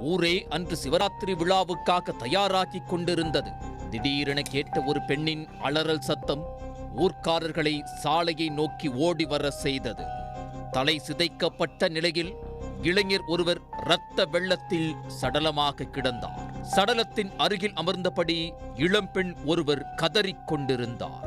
ஊரே அன்று சிவராத்திரி விழாவுக்காக தயாராகிக் கொண்டிருந்தது. திடீரென கேட்ட ஒரு பெண்ணின் அலறல் சத்தம் ஊர்க்காரர்களை சாலையை நோக்கி ஓடி வர செய்தது. தலை சிதைக்கப்பட்ட நிலையில் இளைஞர் ஒருவர் இரத்த வெள்ளத்தில் சடலமாக கிடந்தார். சடலத்தின் அருகில் அமர்ந்தபடி இளம்பெண் ஒருவர் கதறிக் கொண்டிருந்தார்.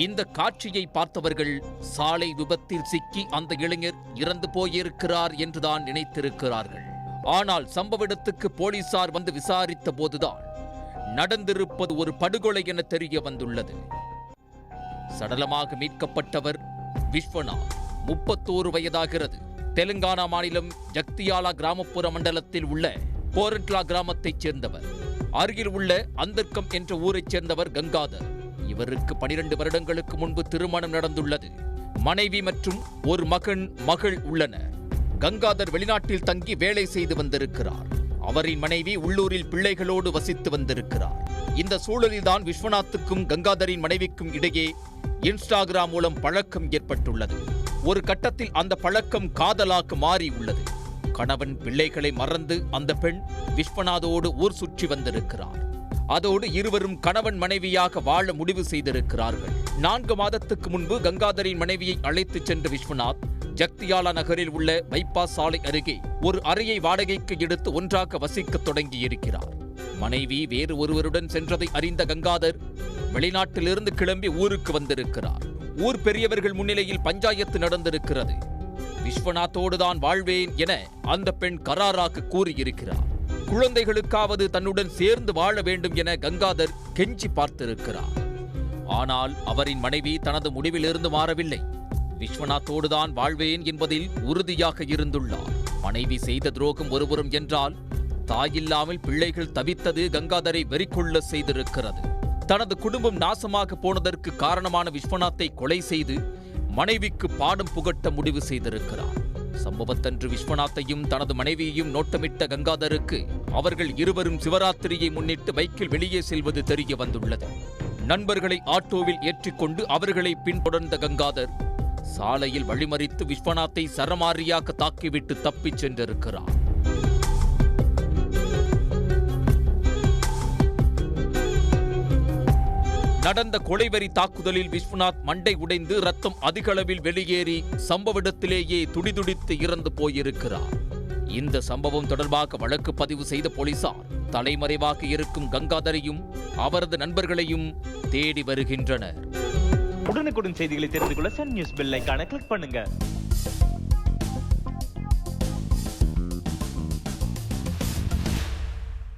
இந்த காட்சியை பார்த்தவர்கள் சாலை விபத்தில் சிக்கி அந்த இளைஞர் இறந்து போயிருக்கிறார் என்றுதான் நினைத்திருக்கிறார்கள். ஆனால் சம்பவ இடத்துக்கு போலீசார் வந்து விசாரித்த போதுதான் நடந்திருப்பது ஒரு படுகொலை என தெரிய வந்துள்ளது. சடலமாக மீட்கப்பட்டவர் விஸ்வநாத், 31 வயதாகிறது. தெலுங்கானா மாநிலம் ஜக்தியாலா கிராமப்புற மண்டலத்தில் உள்ள போரட்லா கிராமத்தைச் சேர்ந்தவர். அருகில் உள்ள அந்தர்க்கம் என்ற ஊரைச் சேர்ந்தவர் கங்காதர். இவருக்கு 12 வருடங்களுக்கு முன்பு திருமணம் நடந்துள்ளது. மனைவி மற்றும் ஒரு மகள் உள்ளனர். கங்காதர் வெளிநாட்டில் தங்கி வேலை செய்து வந்திருக்கிறார். அவரின் மனைவி உள்ளூரில் பிள்ளைகளோடு வசித்து வந்திருக்கிறார். இந்த சூழலில்தான் விஸ்வநாத்துக்கும் கங்காதரின் மனைவிக்கும் இடையே இன்ஸ்டாகிராம் மூலம் பழக்கம் ஏற்பட்டுள்ளது. ஒரு கட்டத்தில் அந்த பழக்கம் காதலாக மாறி உள்ளது. கணவன் பிள்ளைகளை மறந்து அந்த பெண் விஸ்வநாதோடு ஊர் சுற்றி வந்திருக்கிறார். அதோடு இருவரும் கணவன் மனைவியாக வாழ முடிவு செய்திருக்கிறார்கள். 4 மாதத்துக்கு முன்பு கங்காதரின் மனைவியை அழைத்துச் சென்ற விஸ்வநாத் ஜக்தியாலா நகரில் உள்ள பைபாஸ் சாலை அருகே ஒரு அறையை வாடகைக்கு எடுத்து ஒன்றாக வசிக்க தொடங்கியிருக்கிறார். மனைவி வேறு ஒருவருடன் சென்றதை அறிந்த கங்காதர் வெளிநாட்டிலிருந்து கிளம்பி ஊருக்கு வந்திருக்கிறார். ஊர் பெரியவர்கள் முன்னிலையில் பஞ்சாயத்து நடந்திருக்கிறது. விஸ்வநாத்தோடுதான் வாழ்வேன் என அந்த பெண் கராராக கூறியிருக்கிறார். குழந்தைகளுக்காவது தன்னுடன் சேர்ந்து வாழ வேண்டும் என கங்காதர் கெஞ்சி பார்த்திருக்கிறார். ஆனால் அவரின் மனைவி தனது முடிவிலிருந்து மாறவில்லை. விஸ்வநாத்தோடுதான் வாழ்வேன் என்பதில் உறுதியாக இருந்துள்ளார். மனைவி செய்த துரோகம் ஒருபுறம் என்றால், தாயில்லாமல் பிள்ளைகள் தவித்தது கங்காதரை வெறிக்கொள்ள செய்திருக்கிறது. தனது குடும்பம் நாசமாக போனதற்கு காரணமான விஸ்வநாத்தை கொலை செய்து மனைவிக்கு பாடம் புகட்ட முடிவு செய்திருக்கிறார். சம்பவத்தன்று விஸ்வநாத்தையும் தனது மனைவியையும் நோட்டமிட்ட கங்காதருக்கு அவர்கள் இருவரும் சிவராத்திரியை முன்னிட்டு பைக்கில் வெளியே செல்வது தெரிய வந்துள்ளது. நண்பர்களை ஆட்டோவில் ஏற்றிக்கொண்டு அவர்களை பின்தொடர்ந்த கங்காதர் சாலையில் வழிமறித்து விஸ்வநாத்தை சரமாரியாக தாக்கிவிட்டு தப்பிச் சென்றிருக்கிறார். நடந்த கொலைவெறி தாக்குதலில் விஸ்வநாத் மண்டை உடைந்து ரத்தம் அதிக அளவில் வெளியேறி சம்பவ இடத்திலேயே துடிதுடித்து இறந்து போயிருக்கிறார். இந்த சம்பவம் தொடர்பாக வழக்கு பதிவு செய்த போலீசார் தலைமறைவாக இருக்கும் கங்காதரையும் அவரது நண்பர்களையும் தேடி வருகின்றனர். உடனுக்குடன் செய்திகளை தெரிந்து கொள்ள சன் நியூஸ் பெல் ஐகானை கிளிக் பண்ணுங்க.